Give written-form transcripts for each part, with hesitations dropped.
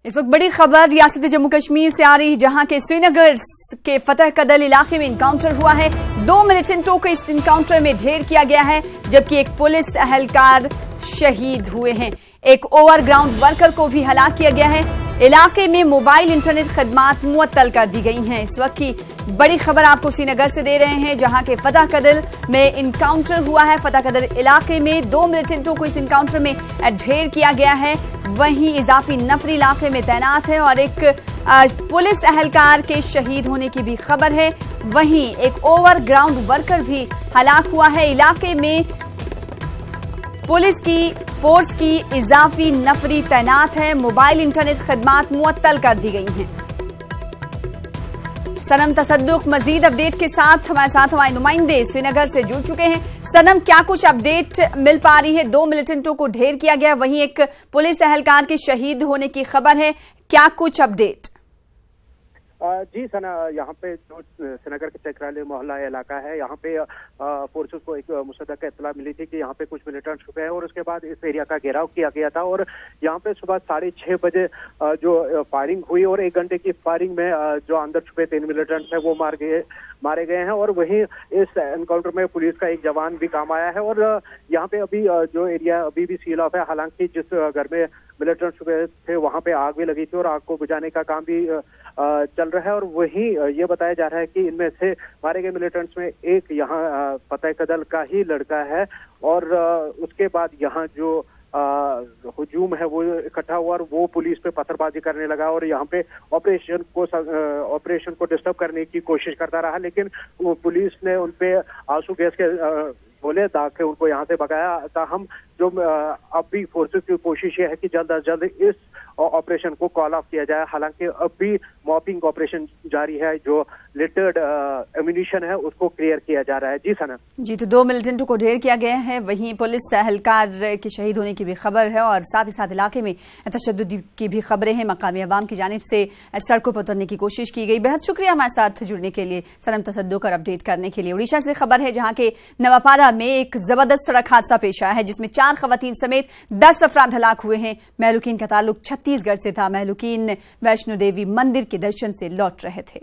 इस वक्त बड़ी खबर रियासत जम्मू कश्मीर से आ रही, जहां के श्रीनगर के फतेह कदल इलाके में इनकाउंटर हुआ है। 2 मिलिटेंटों को इस इनकाउंटर में ढेर किया गया है, जबकि एक पुलिस अहलकार शहीद हुए हैं। एक ओवरग्राउंड वर्कर को भी हलाक किया गया है। इलाके में मोबाइल इंटरनेट खदमात मुअत्तल कर दी गई हैं। इस वक्त की बड़ी खबर आपको श्रीनगर से दे रहे हैं, जहां के फतेह कदल में इनकाउंटर हुआ है। फतेह कदल इलाके में 2 मिलिटेंटों को इस इनकाउंटर में ढेर किया गया है। वहीं इजाफी नफरी इलाके में तैनात है और एक पुलिस अहलकार के शहीद होने की भी खबर है। वहीं एक ओवरग्राउंड वर्कर भी हलाक हुआ है। इलाके में पुलिस की फोर्स की इजाफी नफरी तैनात है। मोबाइल इंटरनेट खदमात मुअत्तल कर दी गई हैं। सनम तसद्दुक मजीद अपडेट के साथ हमारे नुमाइंदे श्रीनगर से जुड़ चुके हैं। सनम, क्या कुछ अपडेट मिल पा रही है? 2 मिलिटेंटों को ढेर किया गया, वहीं एक पुलिस अहलकार के शहीद होने की खबर है, क्या कुछ अपडेट? जी सना, यहाँ पे जो श्रीनगर के चक्राली मोहल्ला इलाका है, यहाँ पे फोर्सेस को एक मुसद्दक़ इत्तला मिली थी कि यहाँ पे कुछ मिलिटेंट छुपे हैं और उसके बाद इस एरिया का घेराव किया गया था। और यहाँ पे सुबह 6:30 बजे जो फायरिंग हुई और 1 घंटे की फायरिंग में जो अंदर छुपे 3 मिलिटेंट्स हैं वो मारे गए हैं। और वहीं इस एनकाउंटर में पुलिस का एक जवान भी काम आया है। और यहाँ पे अभी जो एरिया अभी भी सील ऑफ है। हालांकि जिस घर में मिलिटेंट छुपे थे वहाँ पे आग भी लगी थी और आग को बुझाने का काम भी चल रहा है। और वहीं ये बताया जा रहा है कि इनमें से मारे गए मिलिटेंट्स में एक यहाँ फतेह कदल का ही लड़का है। और उसके बाद यहाँ जो हुजूम है वो इकट्ठा हुआ और वो पुलिस पे पत्थरबाजी करने लगा और यहाँ पे ऑपरेशन को डिस्टर्ब करने की कोशिश करता रहा। लेकिन वो पुलिस ने उनपे आंसू गैस के गोले दाग के उनको यहाँ से भगाया। ताहम जो अब भी फोर्सेस की कोशिश ये है कि जल्द अज जल्द इस ऑपरेशन को कॉल ऑफ किया जाए। हालांकि अब भी मॉपिंग ऑपरेशन जारी है, जो लिटर्ड एम्यूनिशन है उसको क्लियर किया जा रहा है। जी सना जी, तो 2 मिलिटेंटों को ढेर किया गया है, वहीं पुलिस अहलकार के शहीद होने की भी खबर है और साथ ही साथ इलाके में तशद्दुद की भी खबरें हैं। मकामी अवाम की जानिब से सड़कों पर उतरने की कोशिश की गई। बेहद शुक्रिया हमारे साथ जुड़ने के लिए, सनम तसद्दुक और अपडेट करने के लिए। उड़ीसा से खबर है, जहाँ के नवापाड़ा में एक जबरदस्त सड़क हादसा पेश आया है, जिसमें 4 खवातीन समेत 10 अफराद हलाक हुए हैं। महलुकीन का ताल्लुक छत्तीसगढ़ से था। महलुकीन वैष्णो देवी मंदिर के दर्शन से लौट रहे थे।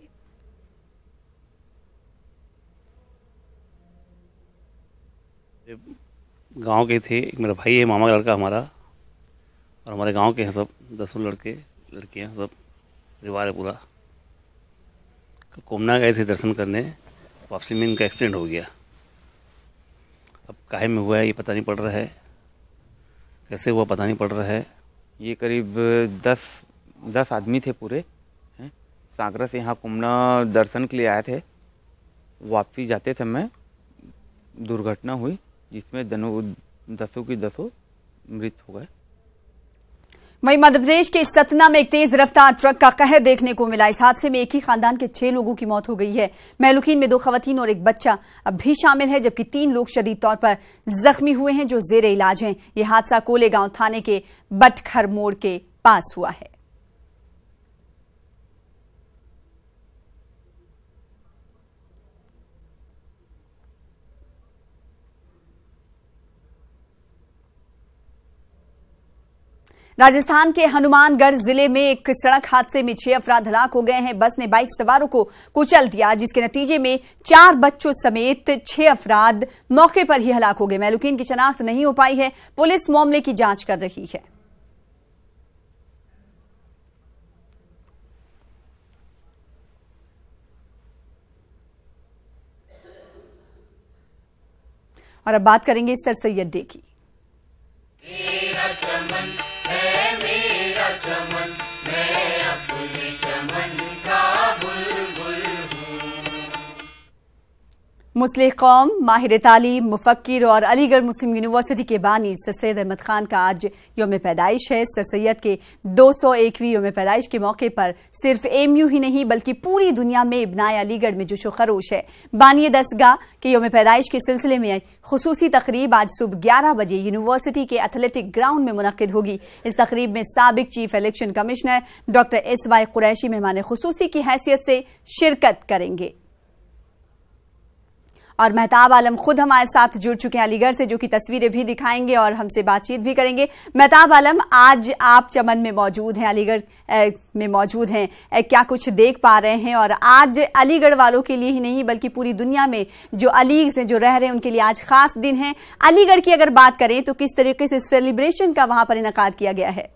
गांव के थे, एक मेरा भाई है, मामा का लड़का हमारा, और हमारे गांव के हैं सब 10 लड़के लड़कियां, सब परिवार है पूरा। कोमना गए थे दर्शन करने, वापसी में इनका एक्सीडेंट हो गया। अब काहे में हुआ है ये पता नहीं पड़ रहा है, कैसे हुआ पता नहीं पड़ रहा है। ये करीब 10 आदमी थे पूरे हैं। सागरा से यहाँ कोमना दर्शन के लिए आए थे। वापसी जाते समय दुर्घटना हुई, जिसमें 10 की 10 मृत हो गए। वहीं मध्य प्रदेश के सतना में एक तेज रफ्तार ट्रक का कहर देखने को मिला। इस हादसे में एक ही खानदान के 6 लोगों की मौत हो गई है। महलुकीन में 2 खवातीन और एक बच्चा अब भी शामिल है, जबकि 3 लोग शदीद तौर पर जख्मी हुए हैं, जो जेरे इलाज हैं। यह हादसा कोलेगांव थाने के बटखर मोड़ के पास हुआ है। राजस्थान के हनुमानगढ़ जिले में एक सड़क हादसे में 6 अफराद हलाक हो गए हैं। बस ने बाइक सवारों को कुचल दिया, जिसके नतीजे में 4 बच्चों समेत 6 अफराद मौके पर ही हलाक हो गए। महलुकीन की शनाख्त नहीं हो पाई है। पुलिस मामले की जांच कर रही है। और अब बात करेंगे सर सैयद डे की। मुस्लिम कौम, माहिर तालीम, मुफक्किर और अलीगढ़ मुस्लिम यूनिवर्सिटी के बानी सर सैयद अहमद खान का आज यौम पैदाइश है। सर सैयद के 201वीं यौम पैदाइश के मौके पर सिर्फ एमयू ही नहीं बल्कि पूरी दुनिया में इब्नाए अलीगढ़ में जोशो खरोश है। बानी दरसगाह के यौम पैदाइश के सिलसिले में खुसूसी तकरीब आज सुबह 11 बजे यूनिवर्सिटी के एथलेटिक ग्राउंड में मुनक्किद होगी। इस तकरीब में साबिक chief election commissioner doctor SY Qureshi मेहमान खुसूसी की हैसियत से शिरकत करेंगे। और मेहताब आलम खुद हमारे साथ जुड़ चुके हैं अलीगढ़ से, जो कि तस्वीरें भी दिखाएंगे और हमसे बातचीत भी करेंगे। मेहताब आलम, आज आप चमन में मौजूद हैं, अलीगढ़ में मौजूद हैं, क्या कुछ देख पा रहे हैं? और आज अलीगढ़ वालों के लिए ही नहीं बल्कि पूरी दुनिया में जो अलीग्स हैं, जो रह रहे हैं, उनके लिए आज खास दिन है। अलीगढ़ की अगर बात करें तो किस तरीके से सेलिब्रेशन का वहां पर इनेकाद किया गया है?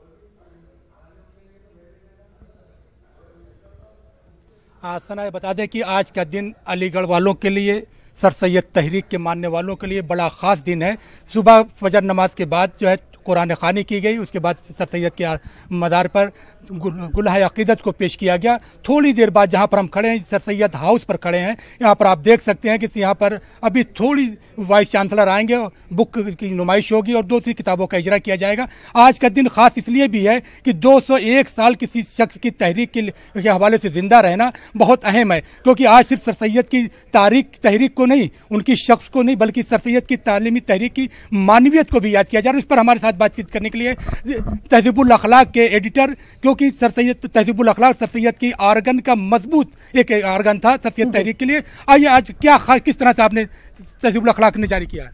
सना, बता दें कि आज का दिन अलीगढ़ वालों के लिए, सर सैयद तहरीक के मानने वालों के लिए बड़ा ख़ास दिन है। सुबह फजर नमाज के बाद जो है कुरान ख़ानी की गई, उसके बाद सर सैयद के मदार पर गुलहा अक़ीदत को पेश किया गया। थोड़ी देर बाद जहाँ पर हम खड़े हैं, सर सैयद हाउस पर खड़े हैं, यहाँ पर आप देख सकते हैं कि यहाँ पर अभी थोड़ी वाइस चांसलर आएंगे, बुक की नुमाइश होगी और दूसरी किताबों का इजरा किया जाएगा। आज का दिन ख़ास इसलिए भी है कि 201 साल किसी शख्स की तहरीक के हवाले से ज़िंदा रहना बहुत अहम है, क्योंकि आज सिर्फ सर सैयद की तहरीक को नहीं, उनकी शख्स को नहीं, बल्कि सर सैयद की तालीमी तहरीक की मानवियत को भी याद किया जा रहा है। इस पर हमारे साथ बातचीत करने के लिए तहज़ीबुल अखलाक के एडिटर, क्योंकि सर सैयद तहज़ीबुल अखलाक सर सैयद की आर्गन का मजबूत एक आर्गन था सर सैयद तहरीक के लिए। आइए, आज किस तरह से आपने तहज़ीबुल अखलाक ने जारी किया है?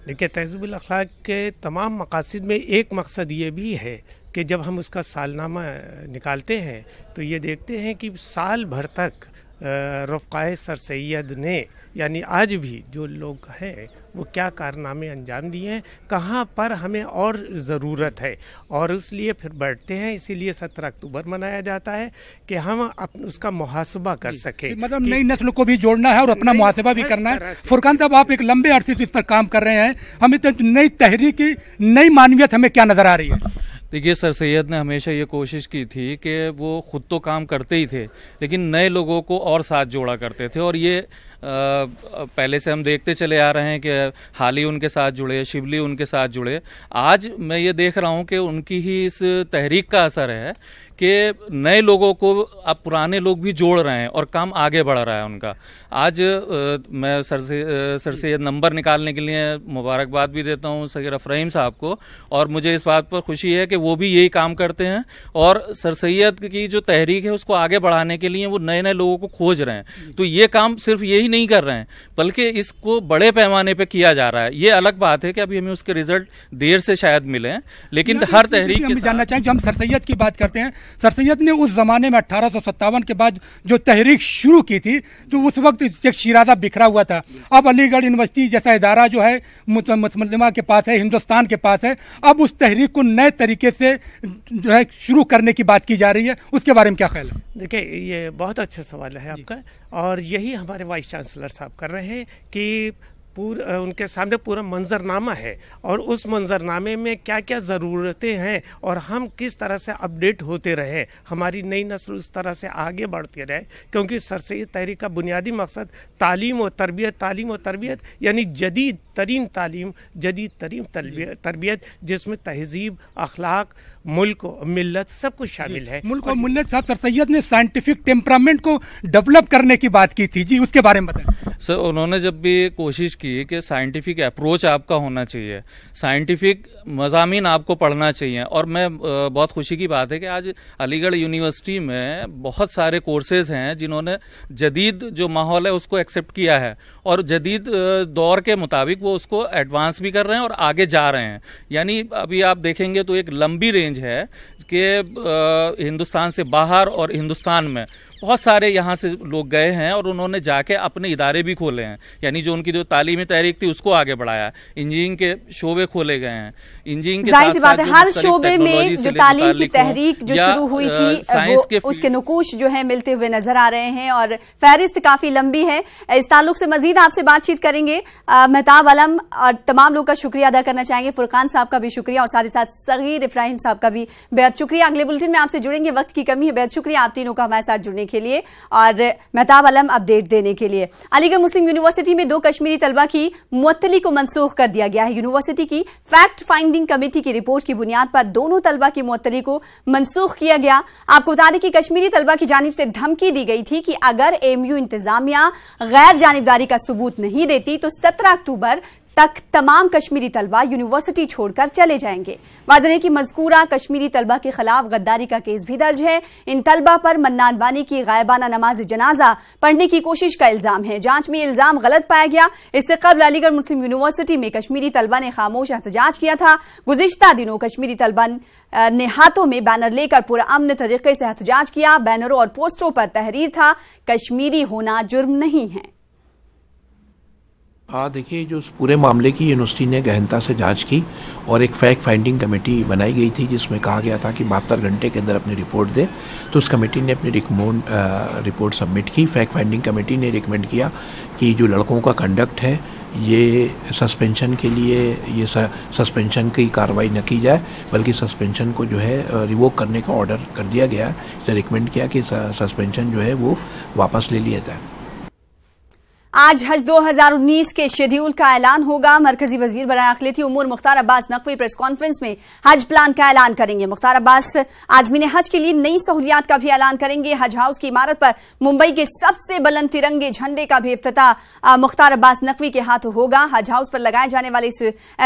देखिए, तहज़ीबुल अखलाक के तमाम मकासद में एक मकसद ये भी है कि जब हम उसका सालनामा निकालते हैं तो ये देखते हैं कि साल भर तक रफ़क़ाए सर सैयद ने, यानी आज भी जो लोग हैं, वो क्या कारनामे अंजाम दिए हैं, कहाँ पर हमें और ज़रूरत है, और इसलिए फिर बैठते हैं। इसीलिए 17 अक्टूबर मनाया जाता है कि हम उसका मुहासबा कर सकें। मतलब नई नस्ल को भी जोड़ना है और अपना मुहासबा भी करना है। फुरकान साहब, आप एक लंबे अरसे से इस पर काम कर रहे हैं, हमें तो नई तहरीक की नई मानवियत हमें क्या नज़र आ रही है? देखिए, सर सैयद ने हमेशा ये कोशिश की थी कि वो खुद तो काम करते ही थे, लेकिन नए लोगों को और साथ जोड़ा करते थे। और ये पहले से हम देखते चले आ रहे हैं कि हाली उनके साथ जुड़े, शिबली उनके साथ जुड़े। आज मैं ये देख रहा हूँ कि उनकी ही इस तहरीक का असर है कि नए लोगों को अब पुराने लोग भी जोड़ रहे हैं और काम आगे बढ़ रहा है उनका। आज मैं सर सैयद नंबर निकालने के लिए मुबारकबाद भी देता हूँ सगीर अफरहीम साहब को, और मुझे इस बात पर खुशी है कि वो भी यही काम करते हैं और सर सैयद की जो तहरीक है उसको आगे बढ़ाने के लिए वो नए नए लोगों को खोज रहे हैं। तो ये काम सिर्फ यही नहीं कर रहे हैं, बल्कि इसको बड़े पैमाने पर किया जा रहा है। ये अलग बात है कि अभी हमें उसके रिजल्ट देर से शायद मिले, लेकिन हर तहरीक के जानना चाहें, जब हम सर सैयद की बात करते हैं, सर सैयद ने उस जमाने में 1857 के बाद जो तहरीक शुरू की थी, तो उस वक्त एक शिराजा बिखरा हुआ था। अब अलीगढ़ यूनिवर्सिटी जैसा इदारा जो है मुस्लिमा के पास है, हिंदुस्तान के पास है, अब उस तहरीक को नए तरीके से जो है शुरू करने की बात की जा रही है, उसके बारे में क्या ख्याल है? देखिए, ये बहुत अच्छा सवाल है आपका, और यही हमारे वाइस चांसलर साहब कर रहे हैं कि उनके सामने पूरा मंजरनामा है, और उस मंजरनामे में क्या क्या ज़रूरतें हैं और हम किस तरह से अपडेट होते रहे, हमारी नई नस्ल उस तरह से आगे बढ़ती रहे। क्योंकि सर सैयद तहरीक का बुनियादी मकसद तालीम और तरबियत यानी जदीद तरीन तालीम, जदीद तरीन तरबियत, जिसमें तहजीब, अखलाक, मुल्क और मिल्लत सब कुछ शामिल है। मुल्क और मिल्लत साहब, सर सैयद ने साइंटिफिक टेम्परामेंट को डेवलप करने की बात की थी जी, उसके बारे में बताएं। सर, उन्होंने जब भी कोशिश की कि साइंटिफिक अप्रोच आपका होना चाहिए, साइंटिफिक मज़ामीन आपको पढ़ना चाहिए, और मैं बहुत खुशी की बात है कि आज अलीगढ़ यूनिवर्सिटी में बहुत सारे कोर्सेज हैं जिन्होंने जदीद जो माहौल है उसको एक्सेप्ट किया है और जदीद दौर के मुताबिक वो उसको एडवांस भी कर रहे हैं और आगे जा रहे हैं। यानी अभी आप देखेंगे तो एक लंबी रेंज है कि हिंदुस्तान से बाहर और हिंदुस्तान में बहुत सारे यहाँ से लोग गए हैं और उन्होंने जाके अपने इदारे भी खोले हैं, यानी जो उनकी जो तालीमी तहरीक थी उसको आगे बढ़ाया। इंजीनियरिंग के शोबे खोले गए हैं, इंजीनियरिंग के साथ साथ हर शोबे में जो तालीम की तहरीक जो शुरू हुई थी उसके नुकूश जो है मिलते हुए नजर आ रहे हैं और फहरिस्त काफी लंबी है। इस ताल्लुक से मजीद आपसे बातचीत करेंगे। मेहताब आलम और तमाम लोग का शुक्रिया अदा करना चाहेंगे, फुरकान साहब का भी शुक्रिया और साथ ही साथ सगीर इब्राहिम साहब का भी बेहद शुक्रिया। अगले बुलेटिन में आपसे जुड़ेंगे, वक्त की कमी है, बेहद शुक्रिया आप तीनों का हमारे साथ जुड़ने के लिए और मेहताब आलम अपडेट देने के लिए। अलीगढ़ मुस्लिम यूनिवर्सिटी में 2 कश्मीरी तलबा की मुअत्तली को मनसूख कर दिया गया है। यूनिवर्सिटी की फैक्ट फाइंडिंग कमेटी की रिपोर्ट की बुनियाद पर दोनों तलबा की मुअत्तली को मनसूख किया गया। आपको बता दें कि कश्मीरी तलबा की जानिब से धमकी दी गई थी कि अगर एएमयू इंतजामिया गैर जानिबदारी का सबूत नहीं देती तो 17 अक्टूबर तक तमाम कश्मीरी तलबा यूनिवर्सिटी छोड़कर चले जाएंगे। वाज़ेह है कि मज़कूरा कश्मीरी तलबा के खिलाफ गद्दारी का केस भी दर्ज है। इन तलबा पर मन्नान बानी की गायबाना नमाज जनाजा पढ़ने की कोशिश का इल्जाम है। जांच में इल्जाम गलत पाया गया। इससे कबल अलीगढ़ मुस्लिम यूनिवर्सिटी में कश्मीरी तलबा ने खामोश एहतजाज किया था। गुज़िश्ता दिनों कश्मीरी तलबा ने हाथों में बैनर लेकर पूरा अमन तरीके से एहतजाज किया। बैनरों और पोस्टरों पर तहरीर था, कश्मीरी होना जुर्म नहीं है। देखिए, जो उस पूरे मामले की यूनिवर्सिटी ने गहनता से जांच की और एक फैक्ट फाइंडिंग कमेटी बनाई गई थी जिसमें कहा गया था कि 72 घंटे के अंदर अपनी रिपोर्ट दे। तो उस कमेटी ने अपनी रिपोर्ट सबमिट की। फैक्ट फाइंडिंग कमेटी ने रिकमेंड किया कि जो लड़कों का कंडक्ट है ये सस्पेंशन के लिए ये सस्पेंशन की कार्रवाई न की जाए, बल्कि सस्पेंशन को जो है रिवोक करने का ऑर्डर कर दिया गया। इसे रिकमेंड किया कि सस्पेंशन जो है वो वापस ले लिया जाए। आज हज 2019 के शेड्यूल का ऐलान होगा। मरकजी वजीर बराए अक़लियती उमूर मुख्तार अब्बास नकवी प्रेस कॉन्फ्रेंस में हज प्लान का ऐलान करेंगे। मुख्तार अब्बास आज़मीन हज के लिए नई सहूलियात का भी ऐलान करेंगे। हज हाउस की इमारत पर मुंबई के सबसे बुलंद तिरंगे झंडे का भी इफ्तिताह मुख्तार अब्बास नकवी के हाथों होगा। हज हाउस पर लगाए जाने वाले इस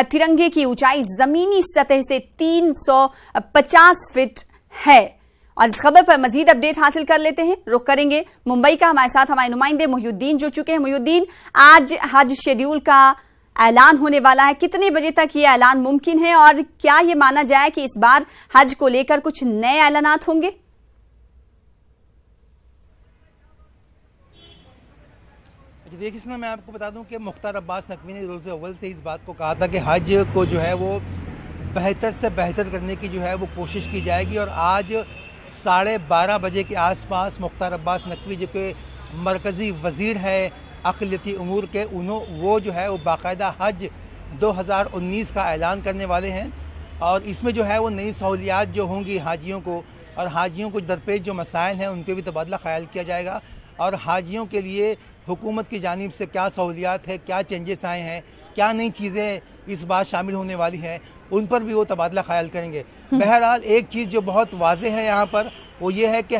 तिरंगे की ऊंचाई जमीनी सतह से 350 फीट है। और इस खबर पर मजीद अपडेट हासिल कर लेते हैं। रुख करेंगे मुंबई का। हमारे साथ हमारे नुमाइंदे मोहिउद्दीन जुड़ चुके हैं। मोहिउद्दीन, आज हज शेड्यूल का ऐलान होने वाला है, कितने बजे तक ये ऐलान मुमकिन है और क्या ये माना जाए कि इस बार हज को लेकर कुछ नए ऐलानात होंगे? देखिए सुना, मैं आपको बता दूं कि मुख्तार अब्बास नकवी ने रोज़ अव्वल से इस बात को कहा था कि हज को जो है वो बेहतर से बेहतर करने की जो है वो कोशिश की जाएगी। और आज 12:30 बजे के आसपास मुख्तार अब्बास नकवी जो कि मरकज़ी वज़ीर है अक़लियती उमूर के, वो जो है वो बाकायदा हज 2019 का ऐलान करने वाले हैं। और इसमें जो है वो नई सहूलियात जो होंगी हाजियों को, और हाजियों को दरपेश जो मसाइल हैं उन पर भी तबादला ख्याल किया जाएगा। और हाजियों के लिए हुकूमत की जानिब से क्या सहूलियात है, क्या चेंजेस आए हैं, क्या नई चीज़ें इस बार शामिल होने वाली हैं, उन पर भी वो तबादला ख्याल करेंगे। बहरहाल एक चीज़ जो बहुत वाज़ेह है यहाँ पर वो ये है कि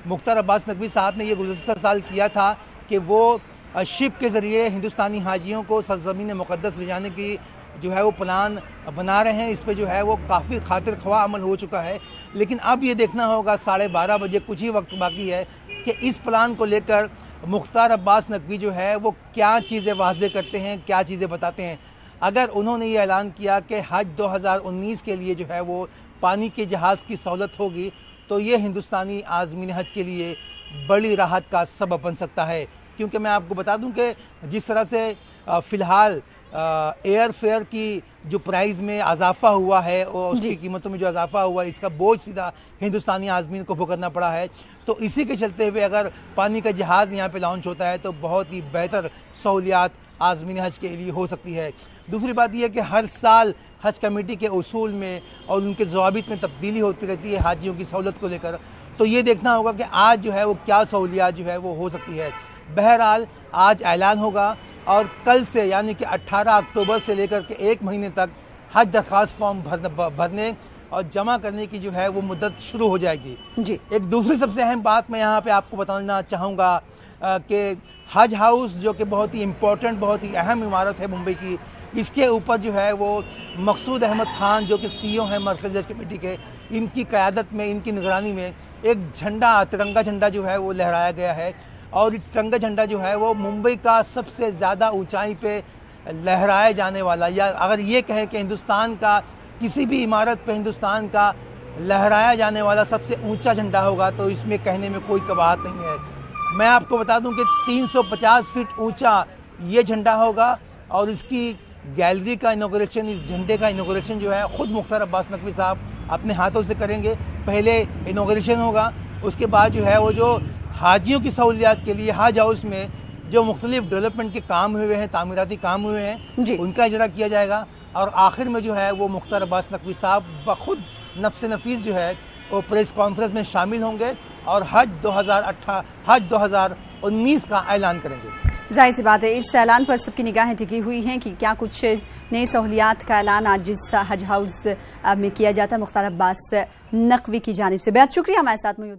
मुख्तार अब्बास नकवी साहब ने ये गुज़श्ता साल किया था कि वो शिप के ज़रिए हिंदुस्तानी हाजियों को सरज़मीन मुक़द्दस ले जाने की जो है वो प्लान बना रहे हैं। इस पर जो है वो काफ़ी खातिर ख्वाह अमल हो चुका है। लेकिन अब ये देखना होगा 12:30 बजे कुछ ही वक्त बाकी है कि इस प्लान को लेकर मुख्तार अब्बास नकवी जो है वो क्या चीज़ें वाज़ेह करते हैं, क्या चीज़ें बताते हैं। अगर उन्होंने ये ऐलान किया कि हज 2019 के लिए जो है वो पानी के जहाज़ की सहूलत होगी, तो ये हिंदुस्तानी आज़मीन हज के लिए बड़ी राहत का सबब बन सकता है। क्योंकि मैं आपको बता दूं कि जिस तरह से फ़िलहाल एयर फेयर की जो प्राइस में इजाफा हुआ है और उसकी कीमतों में जो इजाफा हुआ है, इसका बोझ सीधा हिंदुस्तानी आज़मीन को भुगतना पड़ा है। तो इसी के चलते हुए अगर पानी का जहाज़ यहाँ पे लॉन्च होता है तो बहुत ही बेहतर सहूलियात आज़मीन हज के लिए हो सकती है। दूसरी बात यह है कि हर साल हज कमेटी के उसूल में और उनके ज़वाबित में तब्दीली होती रहती है हाजियों की सहूलत को लेकर। तो ये देखना होगा कि आज जो है वो क्या सहूलियात जो है वो हो सकती है। बहरहाल आज ऐलान होगा और कल से यानी कि 18 अक्टूबर से लेकर के 1 महीने तक हज दरख्वास्त फॉर्म भरने और जमा करने की जो है वो मुद्दत शुरू हो जाएगी जी। एक दूसरी सबसे अहम बात मैं यहाँ पे आपको बताना चाहूँगा कि हज हाउस जो कि बहुत ही इम्पोर्टेंट, बहुत ही अहम इमारत है मुंबई की, इसके ऊपर जो है वो मकसूद अहमद खान जो कि CEO हैं मरकज़ी हज कमेटी के, इनकी क़यादत में, इनकी निगरानी में एक झंडा, तिरंगा झंडा जो है वो लहराया गया है। और तिरंगा झंडा जो है वो मुंबई का सबसे ज़्यादा ऊंचाई पे लहराए जाने वाला, या अगर ये कहें कि हिंदुस्तान का किसी भी इमारत पे हिंदुस्तान का लहराया जाने वाला सबसे ऊंचा झंडा होगा, तो इसमें कहने में कोई कबाहत नहीं है। मैं आपको बता दूं कि 350 फीट ऊंचा ये झंडा होगा और इसकी गैलरी का इनॉग्रेशन, इस झंडे का इनॉग्रेशन जो है ख़ुद मुख्तार अब्बास नकवी साहब अपने हाथों से करेंगे। पहले इनॉग्रेशन होगा, उसके बाद जो है वो जो हाजियों की सहूलियात के लिए हज हाउस में जो मुख्तलिफ डेवलपमेंट के काम हुए हैं, तामीराती काम हुए हैं, उनका इजरा किया जाएगा। और आखिर में जो है वो मुख्तार अब्बास नकवी साहब बखुद नफ्स नफीस जो है वो प्रेस कॉन्फ्रेंस में शामिल होंगे और हज 2019 का ऐलान करेंगे। जाहिर सी बात है, इस ऐलान पर सबकी निगाहें टिकी हुई हैं कि क्या कुछ नई सहूलियात का ऐलान आज जिस हज हाउस में किया जाता है मुख्तार अब्बास नकवी की जानिब से। बेहद शुक्रिया हमारे साथ मौजूद।